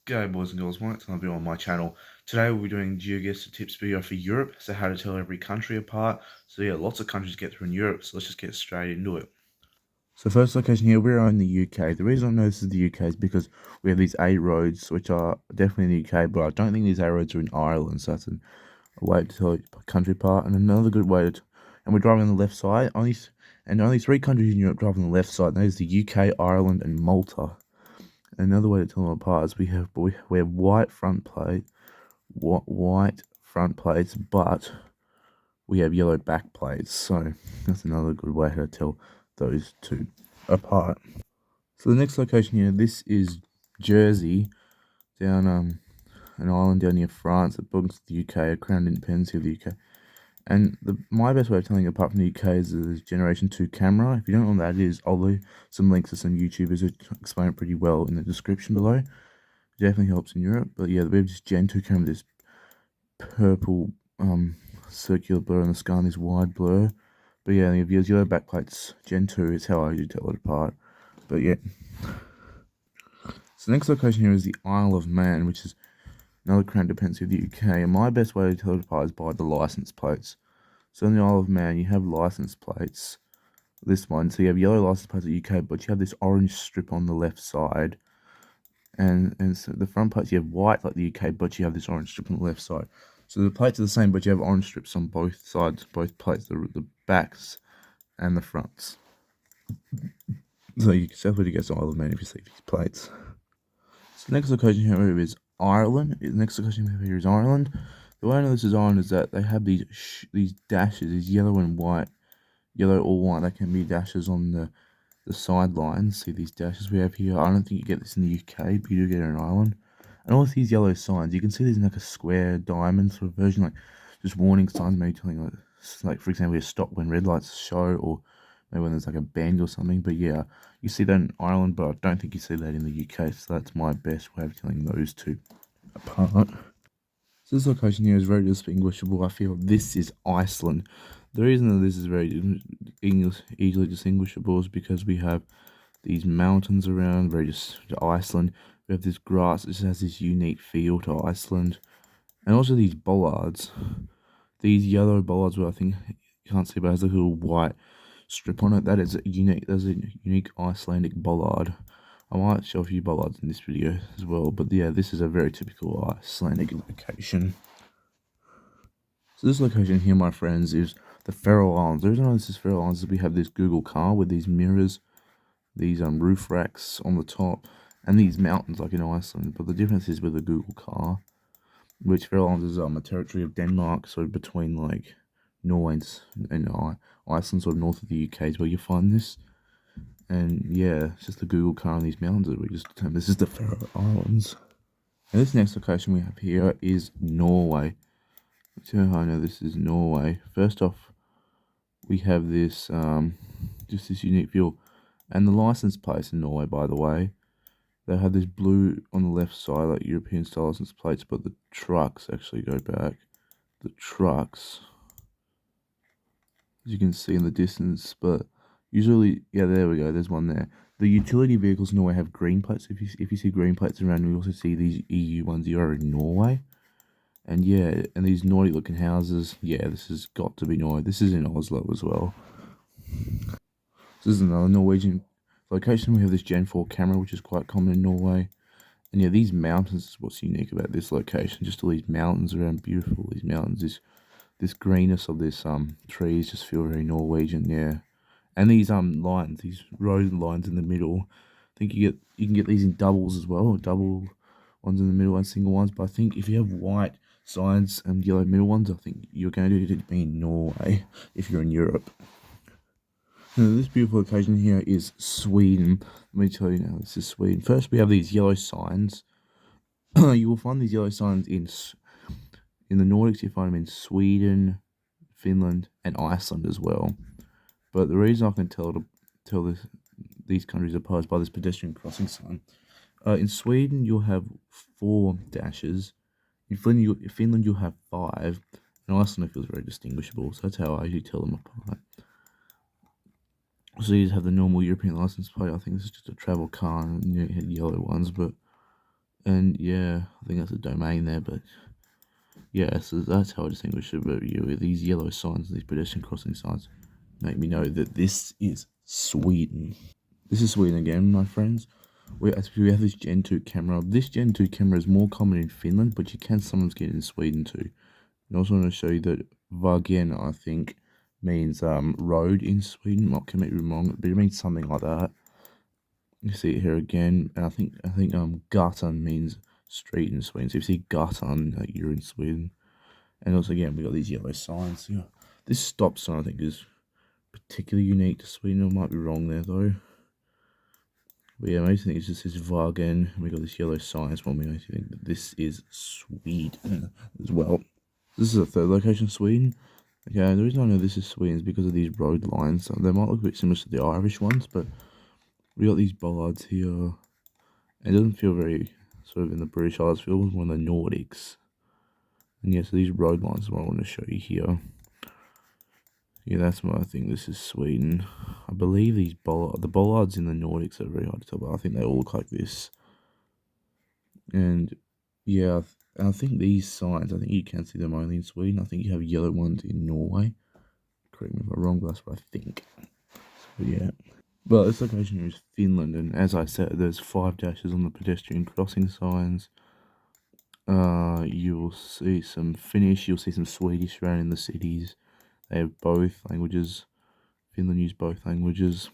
G'day boys and girls, Mike, and I'll be on my channel. Today we'll be doing GeoGuessr tips video for Europe, so how to tell every country apart. So yeah, lots of countries to get through in Europe, so let's just get straight into it. So first location here, we're in the UK. The reason I know this is the UK is because we have these A roads, which are definitely in the UK, but I don't think these A roads are in Ireland, so that's a way to tell country apart. And another good way to, and we're driving on the left side, only three countries in Europe drive on the left side, and that is the UK, Ireland, and Malta. Another way to tell them apart is we have white front plates, but we have yellow back plates. So that's another good way to tell those two apart. So the next location here, this is Jersey, down an island down near France that belongs to the UK, a crown independence of the UK. And my best way of telling it apart from the UK is the Generation 2 camera. If you don't know what that is, I'll leave some links to some YouTubers who explain it pretty well in the description below. It definitely helps in Europe. But yeah, we have this Gen 2 camera, this purple circular blur in the sky and this wide blur. But yeah, if you have yellow backplates, Gen 2 is how I usually tell it apart. But yeah. So the next location here is the Isle of Man, which is another crown dependency of the UK, and my best way to tell it apart is by the license plates. So in the Isle of Man, you have license plates, this one, so you have yellow license plates at UK, but you have this orange strip on the left side, and so the front plates you have white like the UK, but you have this orange strip on the left side. So the plates are the same, but you have orange strips on both sides, both plates, the backs and the fronts. So you can definitely guess Isle of Man if you see these plates. So the next location here is Ireland. The next location we have here is Ireland. The way I know this is Ireland is that they have these dashes, these yellow and white, yellow or white. They can be dashes on the sidelines. See these dashes we have here. I don't think you get this in the UK, but you do get it in Ireland. And all of these yellow signs, you can see these in like a square diamond sort of version, like just warning signs, maybe telling like for example, a stop when red lights show, or maybe when there's like a bend or something. But yeah, you see that in Ireland, but I don't think you see that in the UK. So that's my best way of telling those two apart. So this location here is very distinguishable. I feel this is Iceland. The reason that this is very easily distinguishable is because we have these mountains around, very just Iceland. We have this grass, it just has this unique feel to Iceland. And also these bollards. These yellow bollards, where I think you can't see, but it has a little white strip on it. That's a unique Icelandic bollard. I might show a few bollards in this video as well, but yeah, this is a very typical Icelandic location. So this location here, my friends, is the Faroe Islands. The reason why this is Faroe Islands is we have this Google car with these mirrors, these roof racks on the top, and these mountains like in Iceland. But the difference is with the Google car, which Faroe Islands is a territory of Denmark, so between like Norway and Iceland, sort of north of the UK is where you find this. And yeah, it's just the Google car on these mountains that we just determined this is the Faroe Islands. And this next location we have here is Norway. So I know this is Norway. First off, we have this just this unique feel, and the license plates in Norway, by the way, they have this blue on the left side, like European style license plates, but the trucks actually go back. The trucks, as you can see in the distance, but usually, yeah, there we go, there's one there. The utility vehicles in Norway have green plates. If you see green plates around, you also see these EU ones here are in Norway. And yeah, and these naughty looking houses, yeah, this has got to be Norway. This is in Oslo as well. This is another Norwegian location. We have this Gen 4 camera, which is quite common in Norway. And yeah, these mountains is what's unique about this location. Just all these mountains around, beautiful. These mountains, this greenness of this trees just feel very Norwegian, yeah. And these lines, these road lines in the middle, I think you can get these in doubles as well, double ones in the middle and single ones. But I think if you have white sides and yellow middle ones, I think you're going to do it be in Norway if you're in Europe. Now, this beautiful location here is Sweden. Let me tell you now, this is Sweden. First, we have these yellow signs. You will find these yellow signs in the Nordics. You find them in Sweden, Finland, and Iceland as well. But the reason I can tell these countries apart is by this pedestrian crossing sign. In Sweden, you'll have 4 dashes. In Finland, you'll have 5. And Iceland feels very distinguishable, so that's how I usually tell them apart. So you just have the normal European license plate. I think this is just a travel car, and you had yellow ones, but And yeah, I think that's a domain there, but yeah, so that's how I distinguish it. But you with these yellow signs, these pedestrian crossing signs, make me know that this is Sweden. This is Sweden again, my friends. We have this Gen 2 camera. This Gen 2 camera is more common in Finland, but you can sometimes get it in Sweden too. And I also want to show you that Vagen, I think, means road in Sweden. I can make you wrong, but it means something like that. You see it here again, and I think gatan means street in Sweden. So if you see gatan, like you're in Sweden. And also again, we got these yellow signs. Yeah, this stop sign I think is particularly unique to Sweden. I might be wrong there though. But yeah, I mostly think it's just this Vagen. We got this yellow sign as well. We mostly think that this is Sweden as well. This is a third location, Sweden. Okay, the reason I know this is Sweden is because of these road lines. So they might look a bit similar to the Irish ones, but we got these bollards here. It doesn't feel very sort of in the British Isles. It feels more in the Nordics. And yeah, so these road lines is what I want to show you here. Yeah, that's why I think this is Sweden. I believe the bollards in the Nordics are very hard to tell, but I think they all look like this. And yeah, I think these signs, I think you can see them only in Sweden. I think you have yellow ones in Norway. Correct me if I'm wrong, but that's what I think. So yeah. But this location here is Finland, and as I said, there's 5 dashes on the pedestrian crossing signs. You will see some Finnish, you'll see some Swedish around in the cities. They have both languages. Finland use both languages.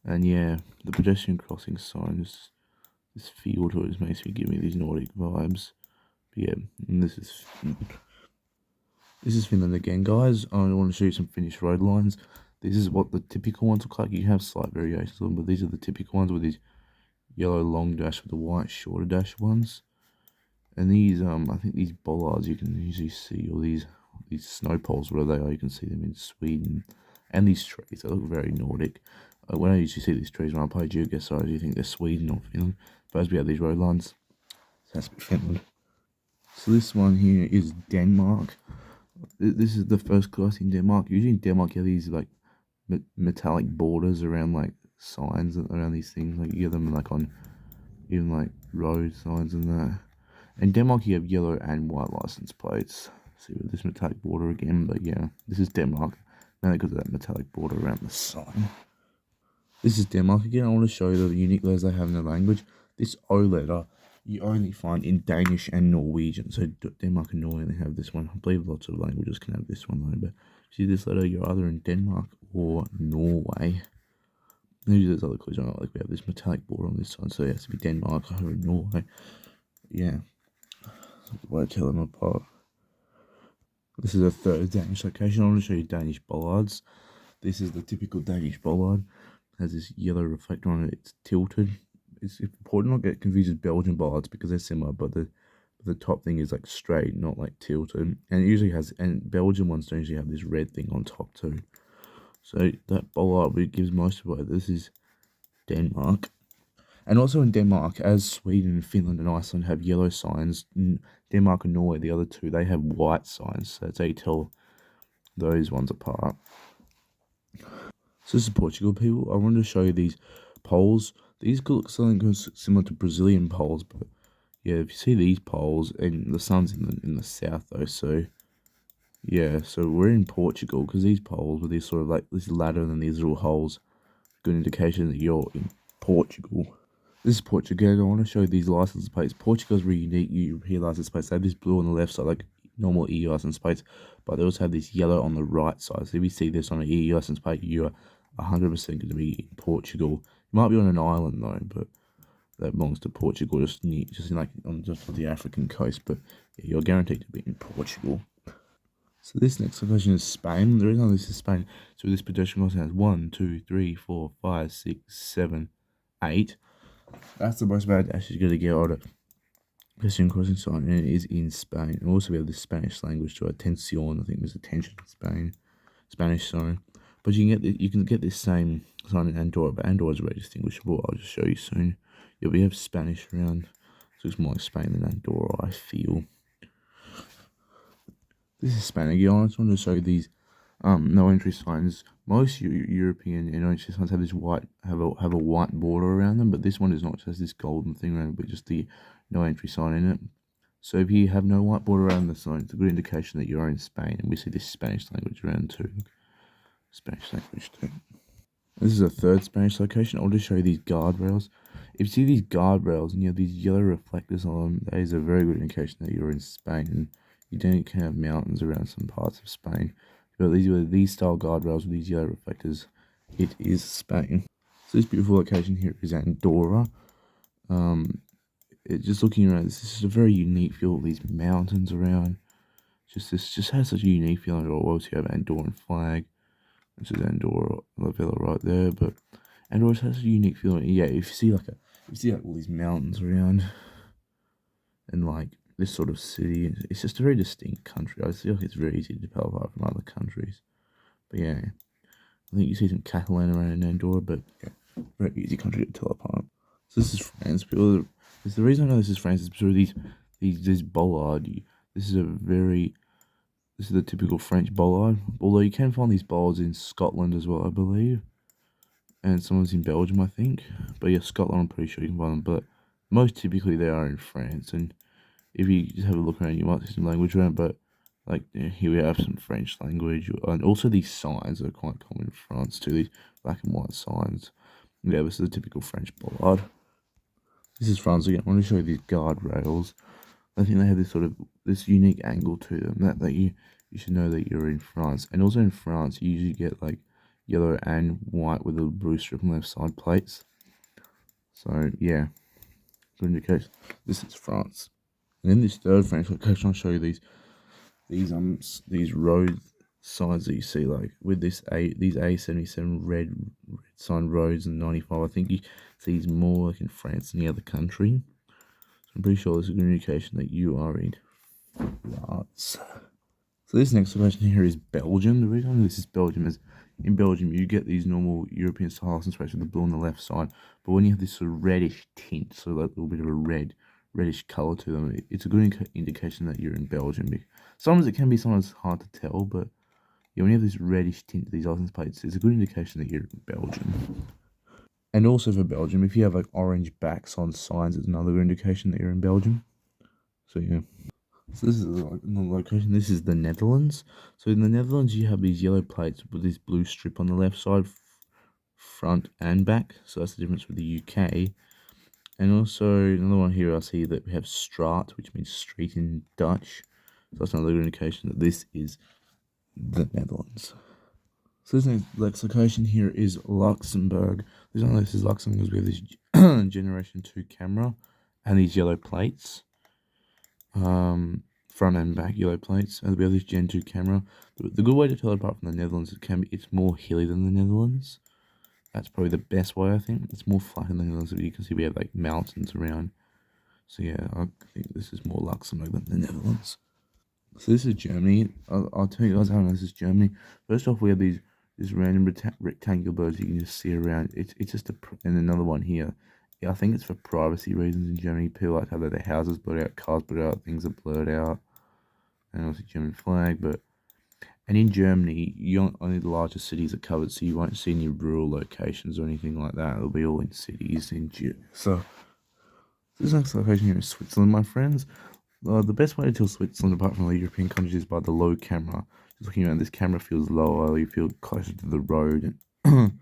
And yeah, the pedestrian crossing sign, this feel to it just makes me give me these Nordic vibes. But yeah, and this is Finland again, guys. I want to show you some Finnish road lines. This is what the typical ones look like. You have slight variations on them, but these are the typical ones with these yellow long dash with the white shorter dash ones. And these, I think these bollards you can usually see, or these snow poles, whatever they are, you can see them in Sweden. And these trees, they look very Nordic. When I usually see these trees when I play GeoGuessr, I usually think they're Sweden or Finland. But as we have these road lines, it has to be Finland. So this one here is Denmark. This is the first class in Denmark. Usually in Denmark, you have these like metallic borders around like signs around these things. Like you get them like on even like road signs and that. In Denmark, you have yellow and white license plates. See with this metallic border again, but yeah, this is Denmark. Mainly because of that metallic border around the sign. This is Denmark again. I want to show you the unique letters they have in the language. This O letter you only find in Danish and Norwegian. So Denmark and Norway only have this one. I believe lots of languages can have this one though. But see this letter, you're either in Denmark or Norway. Usually there's other clues on it, like we have this metallic border on this side, so it has to be Denmark or Norway. Yeah, that's the way I tell them apart. This is a third Danish location. I want to show you Danish bollards. This is the typical Danish bollard. It has this yellow reflector on it. It's tilted. It's important not to get confused with Belgian bollards because they're similar, but the top thing is like straight, not like tilted. And it usually has, and Belgian ones don't usually have this red thing on top too. So that bollard gives most of it. This is Denmark. And also in Denmark, as Sweden, Finland and Iceland have yellow signs, Denmark and Norway, the other two, they have white signs. So that's how you tell those ones apart. So this is Portugal, people. I wanted to show you these poles. These look something similar to Brazilian poles, but yeah, if you see these poles, and the sun's in the south though, so yeah, so we're in Portugal because these poles with these sort of like this ladder and then these little holes, good indication that you're in Portugal. This is Portugal. I want to show you these license plates. Portugal's really unique European license plates. They have this blue on the left side, like normal EU license plates, but they also have this yellow on the right side. So if you see this on an EU license plate, you're 100% going to be in Portugal. You might be on an island though, but that belongs to Portugal, just on the African coast. But yeah, you're guaranteed to be in Portugal. So this next location is Spain. The reason this is Spain, so this pedestrian crossing has 1, 2, 3, 4, 5, 6, 7, 8. That's the most bad dash you're going to get out of pedestrian crossing sign, and it is in Spain. And also we have the Spanish language to atención. I think there's attention in Spanish, sorry. But you can get this same sign in Andorra, but Andorra is very distinguishable. I'll just show you soon. Yeah, we have Spanish around, so it's more like Spain than Andorra, I feel. This is Spain again. I just wanted to show you these no entry signs. most European NHS signs have this have a white border around them, but this one is not just this golden thing around it, but just the no entry sign in it. So if you have no white border around the sign, it's a good indication that you're in Spain, and we see this Spanish language around too. Spanish language too. This is a third Spanish location. I'll just show you these guardrails. If you see these guardrails and you have these yellow reflectors on them, that is a very good indication that you're in Spain, and you don't have mountains around some parts of Spain. But these style guardrails with these yellow reflectors, it is Spain. So this beautiful location here is Andorra. Just looking around, this is just a very unique feel. These mountains around, this just has such a unique feeling. Also, you have Andorran flag, which is Andorra, La Villa right there. But Andorra has a unique feeling. Yeah, if you see like all these mountains around, and like this sort of city, it's just a very distinct country. I feel like it's very easy to tell apart from other countries. But yeah, I think you see some Catalan around in Andorra, but yeah, very easy country to tell apart. So this is France. People, the reason I know this is France is because of these Bollard. This is the typical French Bollard. Although you can find these bollards in Scotland as well, I believe, and someone's in Belgium, I think. But yeah, Scotland, I'm pretty sure you can find them. But most typically they are in France, and if you just have a look around, you might see some language around. But like here we have some French language, and also these signs are quite common in France too. These black and white signs. Yeah, this is a typical French Bollard. This is France again. I want to show you these guardrails. I think they have this unique angle to them that you should know that you're in France. And also in France, you usually get like yellow and white with a blue strip on the left side plates. So yeah, to indicate this is France. And in this third French location, I'll show you these road signs that you see, like with these A77 red sign roads and 95. I think you see these more like in France than the other country. So I'm pretty sure this is a good indication that you are in France. So this next location here is Belgium. The reason I know this is Belgium is in Belgium you get these normal European style license plates with the blue on the left side, but when you have this sort of reddish tint, so like a little bit of a reddish colour to them, it's a good indication that you're in Belgium. Sometimes it can be sometimes hard to tell, but yeah, when you have this reddish tint to these license plates, it's a good indication that you're in Belgium. And also for Belgium, if you have like orange backs on signs, it's another good indication that you're in Belgium. So yeah. So this is like the location. This is the Netherlands. So in the Netherlands, you have these yellow plates with this blue strip on the left side, front and back. So that's the difference with the UK. And also another one here, I see that we have straat, which means street in Dutch. So that's another good indication that this is the Netherlands. So this next location here is Luxembourg. The reason this is Luxembourg is we have this Generation 2 camera and these yellow plates. Front and back yellow plates, and we have this Gen 2 camera. The good way to tell it apart from the Netherlands, it's more hilly than the Netherlands. That's probably the best way, I think. It's more flat in the Netherlands. You can see we have like mountains around. So yeah, I think this is more Luxembourg than the Netherlands. So this is Germany. I'll tell you guys how this is Germany. First off, we have these random rectangular birds you can just see around. It's just and another one here. Yeah, I think it's for privacy reasons in Germany. People like to have their houses blurred out, cars blurred out, things are blurred out. And also German flag, and in Germany, only the largest cities are covered, so you won't see any rural locations or anything like that. It'll be all in cities in Germany. So this next location here is Switzerland, my friends. The best way to tell Switzerland apart from other European countries is by the low camera. Just looking around, this camera feels lower, you feel closer to the road, and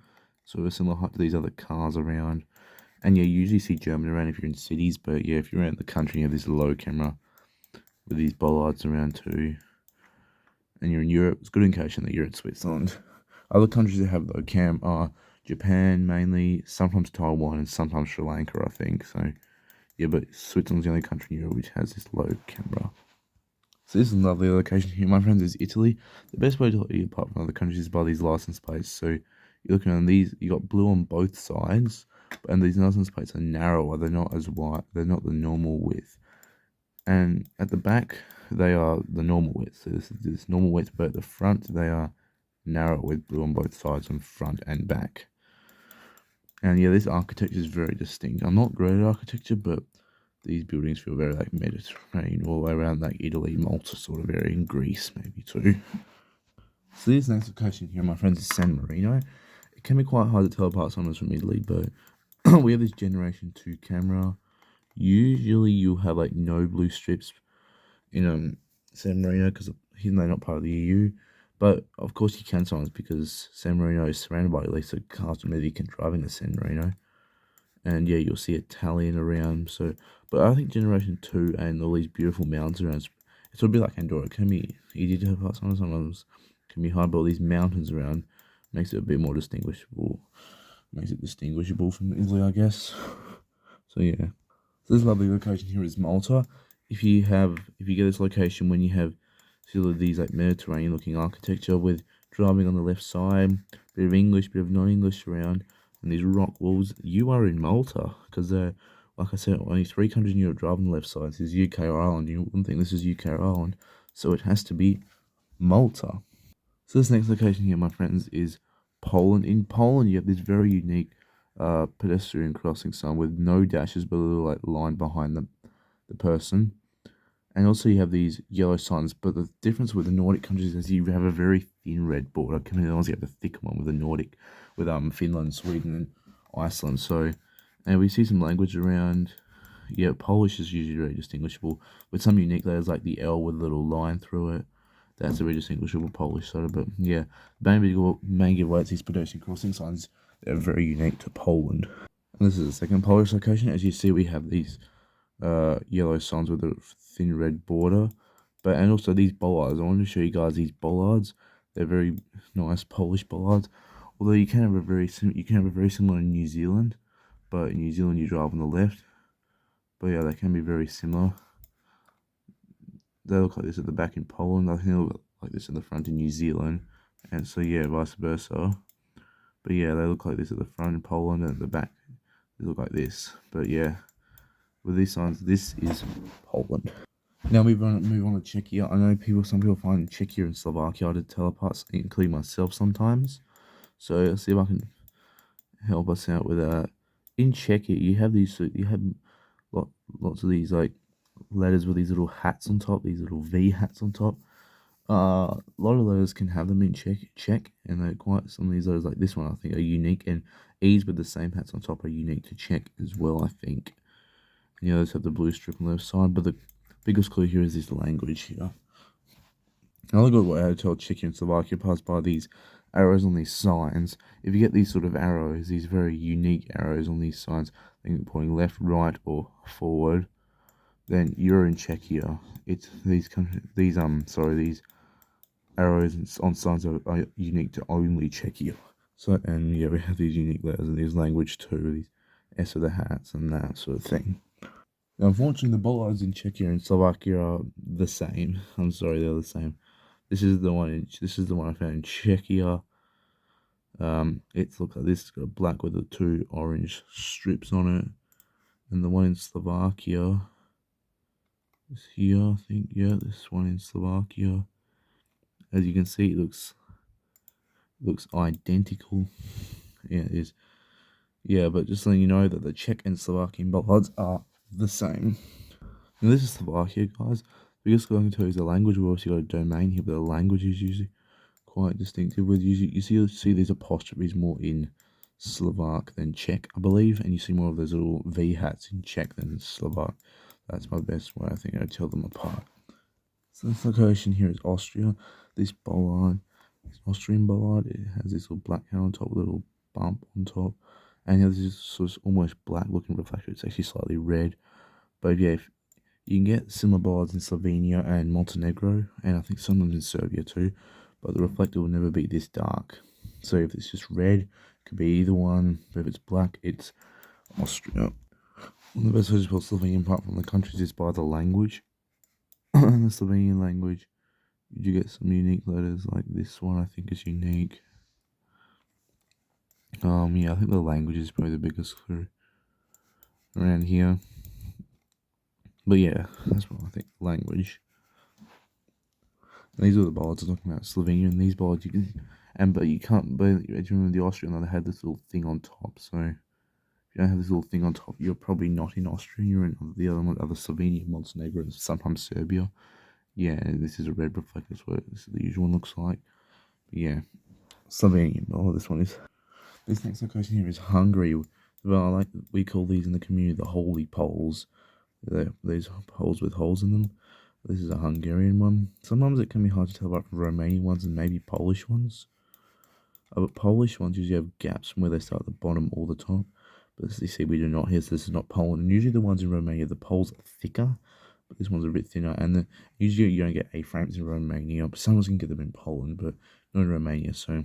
sort of a similar height to these other cars around. And yeah, you usually see German around if you're in cities, but yeah, if you're around the country, you have this low camera with these bollards around too. And you're in Europe, it's a good indication that you're in Switzerland. Other countries that have low cam are Japan mainly, sometimes Taiwan, and sometimes Sri Lanka, I think. So yeah, but Switzerland's the only country in Europe which has this low camera. So this is a lovely location here, my friends, is Italy. The best way to look apart from other countries is by these license plates. So you're looking on these, you got blue on both sides, and these license plates are narrower, they're not as wide, they're not the normal width. And at the back, they are the normal width. So this is this normal width, but at the front, they are narrow with blue on both sides on front and back. And yeah, this architecture is very distinct. I'm not great at architecture, but these buildings feel very like Mediterranean, all the way around like Italy, Malta sort of area, in Greece maybe too. So this next location here, my friends, is San Marino. It can be quite hard to tell apart sometimes from Italy, but we have this Generation 2 camera. Usually you'll have like no blue strips in San Marino because they're not part of the EU. But of course you can sometimes because San Marino is surrounded by at least a cars maybe can drive into San Marino. And yeah, you'll see Italian around. So, but I think Generation 2 and all these beautiful mountains around, it's a bit like Andorra. It can be easy to have sometimes can be hard, but all these mountains around makes it a bit more distinguishable. Makes it distinguishable from Italy, I guess. So yeah. So this lovely location here is Malta. If you get this location when you have sort of these like Mediterranean looking architecture with driving on the left side, bit of English, bit of non-English around, and these rock walls, you are in Malta because like I said, only 3 countries in Europe drive on the left side. This is UK or Ireland. You wouldn't think this is UK or Ireland, so it has to be Malta. So this next location here, my friends, is Poland. In Poland, you have this very unique pedestrian crossing sign with no dashes but a little like line behind the person. And also you have these yellow signs, but the difference with the Nordic countries is you have a very thin red border. Compared to the you have the thick one with the Nordic, with Finland, Sweden, and Iceland. So, and we see some language around. Yeah, Polish is usually very distinguishable with some unique letters like the L with a little line through it. That's a very distinguishable Polish soda. But yeah, main giveaway these pedestrian crossing signs. They're very unique to Poland. And this is the second Polish location. As you see, we have these yellow signs with a thin red border, and also these bollards. I want to show you guys these bollards. They're very nice Polish bollards. Although you can have a very similar in New Zealand, but in New Zealand you drive on the left. But yeah, they can be very similar. They look like this at the back in Poland. I think they look like this at the front in New Zealand, and so yeah, vice versa. But yeah, they look like this at the front in Poland, and at the back they look like this. But yeah, with these signs, this is Poland. Now we move on to Czechia. I know some people find Czechia and Slovakia hard to tell apart, including myself sometimes. So let's see if I can help us out with that. In Czechia, you have lots of these like letters with these little hats on top, these little V hats on top. A lot of letters can have them in Czech, and they're quite some of these letters like this one I think are unique, and E's with the same hats on top are unique to Czech as well, I think. And the others have the blue strip on the left side, but the biggest clue here is this language here. Another good way to tell Czechia and Slovakia passed by these arrows on these signs. If you get these sort of arrows, these very unique arrows on these signs, pointing left, right, or forward, then you're in Czechia. It's these arrows on signs are unique to only Czechia. So, and yeah, we have these unique letters and these language too, these S of the hats and that sort of thing. Now, unfortunately, the bollards in Czechia and Slovakia are the same. I'm sorry, they're the same. This is the one I found in Czechia. It looks like this. It's got black with the 2 orange strips on it, and the one in Slovakia is here. I think, yeah, this one in Slovakia. As you can see, it looks identical. Yeah, it is. Yeah, but just letting you know that the Czech and Slovakian bollards are the same. Now this is Slovakia, guys. We're just going to use the language. We've also got a domain here, but the language is usually quite distinctive. With you see these apostrophes more in Slovak than Czech, I believe, and you see more of those little V hats in Czech than Slovak. That's my best way, I think, I tell them apart. So this location here is Austria. This bollard, this Austrian bollard, it has this little black hat on top, a little bump on top, and this is sort of almost black looking reflector. It's actually slightly red, but yeah, you can get similar bollards in Slovenia and Montenegro, and I think some of them in Serbia too, but the reflector will never be this dark. So if it's just red, it could be either one, but if it's black, it's Austria. One of the best ways to spell Slovenian apart from the countries is by the language. In the Slovenian language, you do get some unique letters, like this one I think is unique. Yeah, I think the language is probably the biggest clue around here. But yeah, that's what I think, language. And these are the bollards I'm talking about, Slovenia, and these bollards you can, but you can't, but you remember the Austrian, they had this little thing on top, so if you don't have this little thing on top, you're probably not in Austria, you're in the other Slovenia, Montenegro, and sometimes Serbia. Yeah, this is a red reflector, that's what the usual one looks like. Yeah, Slovenia. Oh, this one is. This next location here is Hungary. Well, we call these in the community the holy poles. They're these poles with holes in them. This is a Hungarian one. Sometimes it can be hard to tell apart from Romanian ones and maybe Polish ones. But Polish ones usually have gaps from where they start at the bottom or the top. But as you see, we do not here, so this is not Poland. And usually the ones in Romania, the poles are thicker, but this one's a bit thinner. And usually you don't get A-frames in Romania, but sometimes you can get them in Poland, but not in Romania. So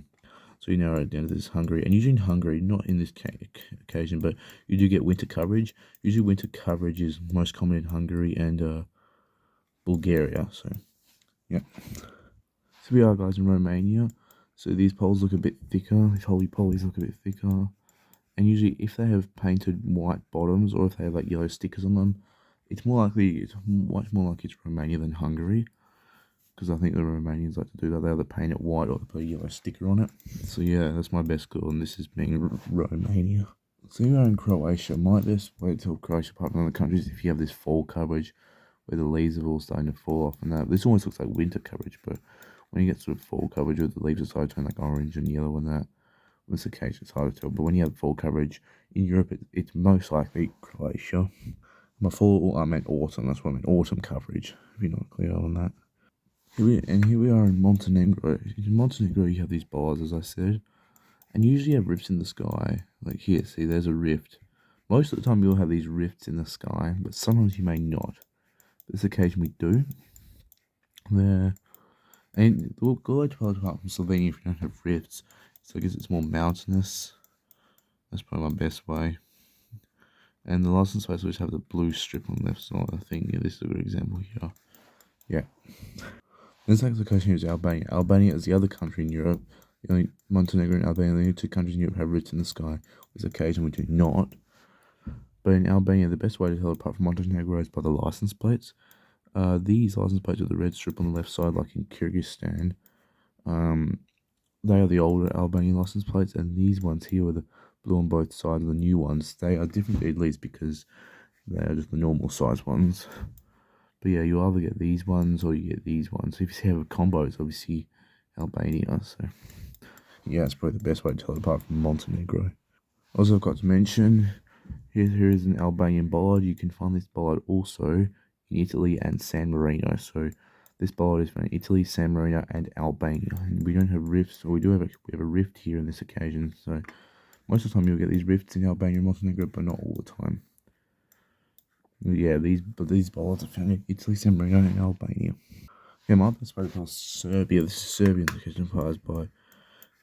you narrow it down to this Hungary. And usually in Hungary, not in this occasion, but you do get winter coverage. Usually winter coverage is most common in Hungary and Bulgaria. So, yeah. So we are, guys, in Romania. So these poles look a bit thicker. These holy polies look a bit thicker. And usually if they have painted white bottoms or if they have like yellow stickers on them, it's much more like it's Romania than Hungary. Because I think the Romanians like to do that. They either paint it white or they put a yellow sticker on it. So yeah, that's my best goal, and this is being Romania. So you are in Croatia. My best way to tell Croatia apart from other countries if you have this fall coverage where the leaves are all starting to fall off and that. This almost looks like winter coverage, but when you get sort of fall coverage where the leaves are starting to turn like orange and yellow and that, on this occasion it's hard to tell. But when you have fall coverage in Europe, it's most likely Croatia. My fall, I meant autumn. That's what I meant, autumn coverage, if you're not clear on that. Here we are in Montenegro. In Montenegro, you have these bars, as I said, and you usually have rifts in the sky. Like here, see, there's a rift. Most of the time, you'll have these rifts in the sky, but sometimes you may not. This occasion, we do. There, and we'll go apart from Slovenia if you don't have rifts. So I guess it's more mountainous. That's probably my best way. And the license plates always have the blue strip on the left side. I think yeah, this is a good example here. Yeah. This next location is Albania. Albania is the other country in Europe. The only Montenegro and Albania, the only two countries in Europe have rifts in the sky. This occasion we do not. But in Albania, the best way to tell apart from Montenegro is by the license plates. These license plates with the red strip on the left side, like in Kyrgyzstan, they are the older Albanian license plates, and these ones here with the blue on both sides of the new ones, they are different at least because they are just the normal size ones. But yeah, you either get these ones or you get these ones. If you have a combo, it's obviously Albania. So yeah, it's probably the best way to tell it apart from Montenegro. Also, I've got to mention, here is an Albanian Bollard. You can find this Bollard also in Italy and San Marino. So this Bollard is from Italy, San Marino, and Albania. And we don't have rifts, or we have a rift here on this occasion. So most of the time you'll get these rifts in Albania and Montenegro, but not all the time. Yeah, these bollards are found in Italy, San Marino, and Albania. Yeah, my best way to tell Serbia. This is Serbian location implies by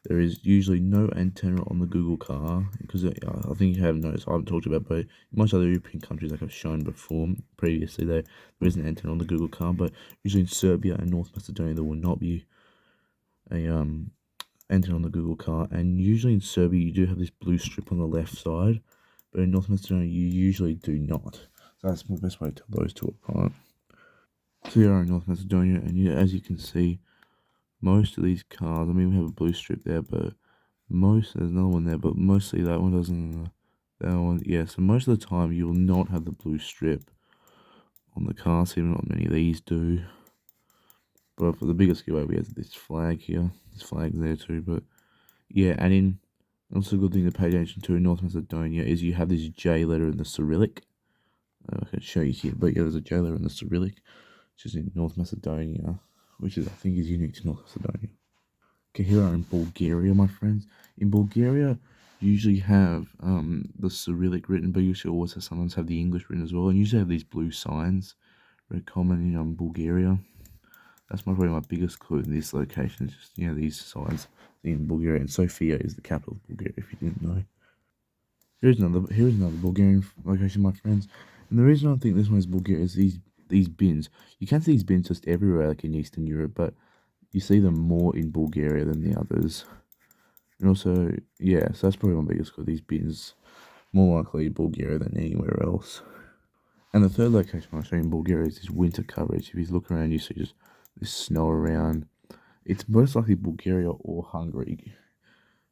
there is usually no antenna on the Google car because I think you have noticed I haven't talked about, but in most other European countries, like I've shown before previously, there is an antenna on the Google car, but usually in Serbia and North Macedonia there will not be a antenna on the Google car, and usually in Serbia you do have this blue strip on the left side, but in North Macedonia you usually do not. So that's the best way to tell those two apart. So here are in North Macedonia, and yeah, as you can see, most of these cars, I mean, we have a blue strip there, but there's another one there, but mostly that one doesn't, that one, yeah, so most of the time you will not have the blue strip on the car, so not many of these do. But for the biggest giveaway, we have this flag here, this flag's there too, but yeah, and also a good thing to pay attention to in North Macedonia is you have this J letter in the Cyrillic. I can show you here, but yeah, there's a J letter in the Cyrillic, which is in North Macedonia, which is, I think, is unique to North Macedonia. Okay, here are in Bulgaria, my friends. In Bulgaria, you usually have the Cyrillic written, but you should also sometimes have the English written as well, and you usually have these blue signs, very common in Bulgaria. That's probably my biggest clue in this location, is just, these signs in Bulgaria, and Sofia is the capital of Bulgaria, if you didn't know. Here's another Bulgarian location, my friends. And the reason I think this one is Bulgaria is these bins. You can see these bins just everywhere, like in Eastern Europe, but you see them more in Bulgaria than the others. And also, yeah, so that's probably my biggest clue. These bins more likely in Bulgaria than anywhere else. And the third location I'll show you in Bulgaria is this winter coverage. If you look around, you see just this snow around. It's most likely Bulgaria or Hungary.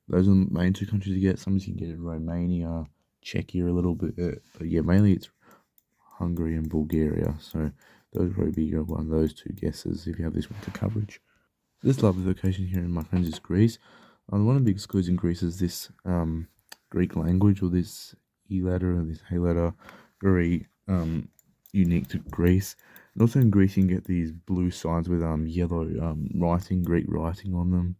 Those are the main two countries you get. Sometimes you can get in Romania, Czechia a little bit, but yeah, mainly it's Hungary and Bulgaria. So those would probably be one of those two guesses if you have this winter coverage. This lovely location here, my friends, is Greece. One of the biggest clues in Greece is this Greek language, or this E letter or this H letter, very unique to Greece. And also in Greece, you can get these blue signs with yellow writing, Greek writing on them.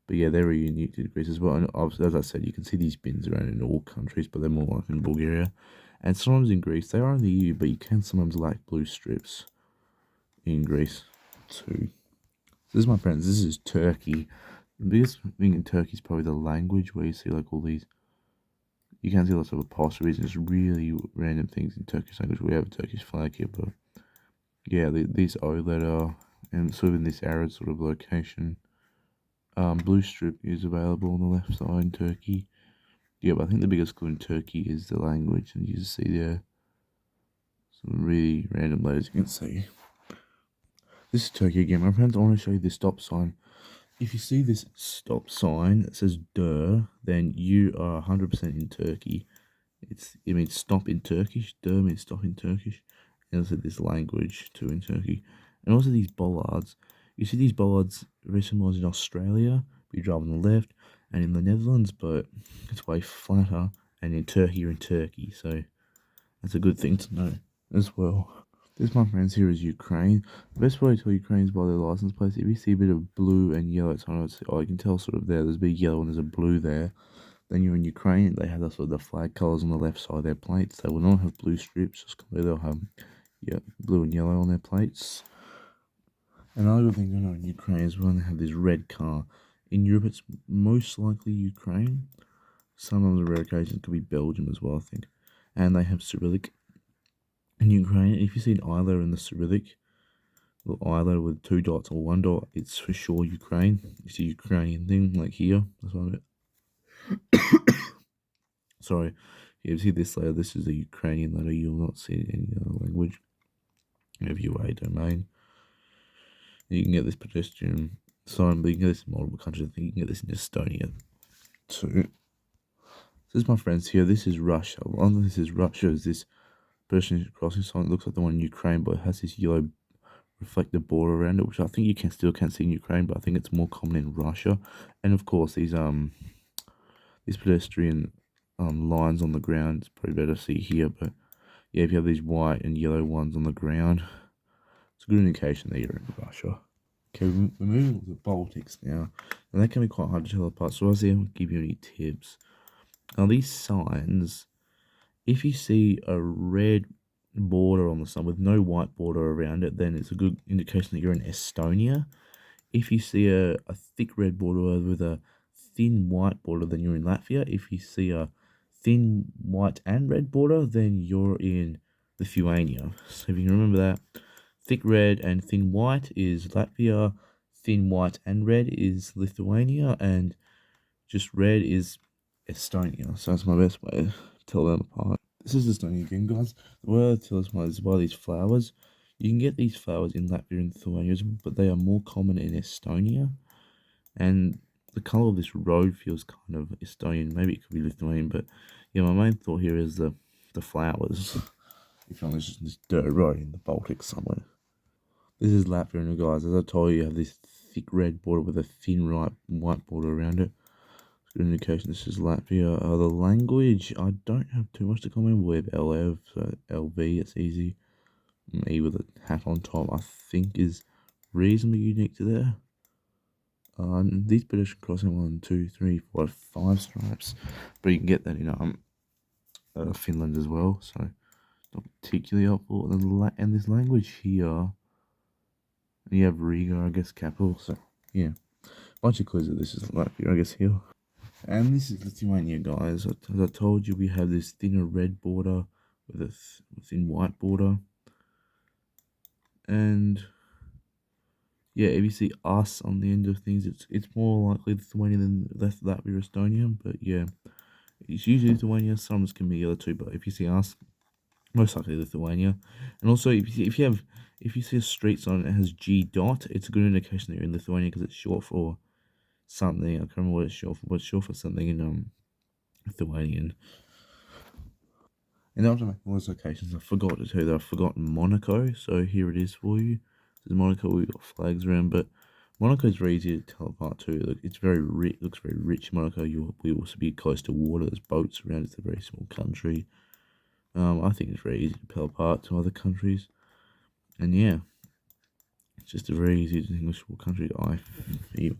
But yeah, they're very unique to Greece as well. And as I said, you can see these bins around in all countries, but they're more like in Bulgaria. And sometimes in Greece, they are in the EU, but you can sometimes lack blue strips in Greece too. This is, my friends, this is Turkey. The biggest thing in Turkey is probably the language, where you see like all these, you can see lots of apostrophes and just really random things in Turkish language. We have a Turkish flag here, but yeah, this O letter, and sort of in this arid sort of location. Blue strip is available on the left side in Turkey. Yeah, but I think the biggest clue in Turkey is the language, and you just see there some really random letters you can see. This is Turkey again, my friends. I want to show you this stop sign. If you see this stop sign that says "der," then you are 100% in Turkey. It means stop in Turkish. "Der" means stop in Turkish. And also this language too in Turkey. And also these bollards. You see these bollards very similar in Australia, but you drive on the left, and in the Netherlands, but it's way flatter. And in Turkey, you're in Turkey. So that's a good thing to know as well. This, my friends, here is Ukraine. The best way to tell Ukraine is by their license plates. If you see a bit of blue and yellow, it's kind of, oh, you can tell sort of there's a bit of yellow and there's a blue there. Then you're in Ukraine. They have the sort of the flag colours on the left side of their plates. They will not have blue strips. Just they'll have blue and yellow on their plates. Another good thing to know in Ukraine is when they have this red car. In Europe, it's most likely Ukraine. Some of the rare occasions could be Belgium as well, I think. And they have Cyrillic. In Ukraine, if you see an I letter in the Cyrillic, little I letter with 2 dots or 1 dot, it's for sure Ukraine. It's a Ukrainian thing, like here. That's what I meant. Sorry. If you see this letter, this is a Ukrainian letter. You'll not see it in any other language. If you a domain. You can get this pedestrian sign, but you can get this in multiple countries. I think you can get this in Estonia too. This is, my friends, here. This is Russia. One of this is Russia is this pedestrian crossing sign. It looks like the one in Ukraine, but it has this yellow reflective border around it, which I think you can still see in Ukraine, but I think it's more common in Russia. And of course, these pedestrian lines on the ground. It's probably better to see here, but yeah, if you have these white and yellow ones on the ground, it's a good indication that you're in Russia. Okay, we're moving to the Baltics now, and that can be quite hard to tell apart. So I won't give you any tips. Now these signs, if you see a red border on the sign with no white border around it, then it's a good indication that you're in Estonia. If you see a thick red border with a thin white border, then you're in Latvia. If you see a thin white and red border, then you're in Lithuania. So if you can remember that, thick red and thin white is Latvia, thin white and red is Lithuania, and just red is Estonia. So that's my best way to tell them apart. This is Estonia again, guys. The way I tell us apart is by these flowers. You can get these flowers in Latvia and Lithuania, but they are more common in Estonia. And the colour of this road feels kind of Estonian. Maybe it could be Lithuanian, but yeah, my main thought here is the flowers. If you're on this dirt road in the Baltic somewhere. This is Latvia, and guys, as I told you, you have this thick red border with a thin white border around it. Good indication this is Latvia. The language, I don't have too much to comment with. LV, so LV, it's easy. Me with a hat on top, I think is reasonably unique to there. These pedestrian crossing 1, 2, 3, 4, 5 stripes, but you can get that in Finland as well. So not particularly helpful. And this language here, you have Riga, I guess, capital. So yeah, bunch of clues that this is Latvia, I guess, here. And this is Lithuania, guys. As I told you, we have this thinner red border with a thin white border. And yeah, if you see us on the end of things, it's more likely Lithuania than Latvia or Estonia. But yeah, it's usually Lithuania. Some can be the other two, but if you see us, most likely Lithuania. And also, if you see a street sign that has G dot, it's a good indication that you're in Lithuania because it's short for something. I can't remember what it's short for, but it's short for something in Lithuanian. And after making all those locations, I forgot to tell you that I've forgotten Monaco. So here it is for you. This is Monaco. We've got flags around, but Monaco is very easy to tell apart too. Look, it's very rich. Looks very rich. Monaco. We also be close to water. There's boats around. It's a very small country. I think it's very easy to tell apart to other countries. And yeah, it's just a very easy to distinguishable country, I feel.